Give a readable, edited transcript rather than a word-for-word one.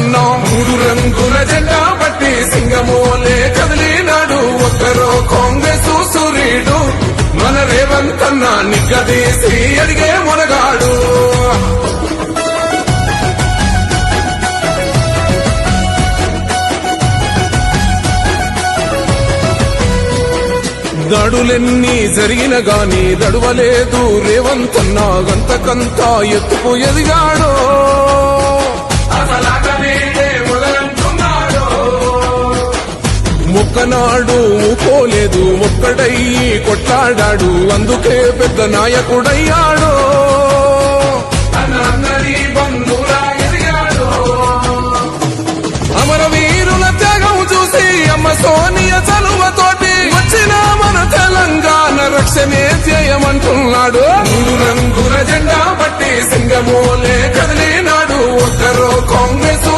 రేవంతన్నా మూడు రంగుల జెండా బట్టి సింగమోలే కదిలినాడు ఒక్కరో కాంగ్రెస్ సూర్యుడు మన రేవంతన్నా నిగ్గదీసి అడిగే మొనగాడు దాడులెన్ని జరిగిన గాని దడువలేదు రేవంతన్నా గంతకంతా ఎత్తుకు ఎదిగాడో మొక్కనాడు ఊకోలేదు ఒక్కడయ్యి కొట్లాడాడు అందుకే పెద్ద నాయకుడయ్యాడో అమరవీరుల త్యాగం చూసి అమ్మ సోనియ చలువతోటి వచ్చిన మన తెలంగాణ రక్షణే ధ్యేయమంటున్నాడు మూడు రంగుల జెండా బట్టి సింగమోలే కదిలినాడు ఒక్కరో కాంగ్రెస్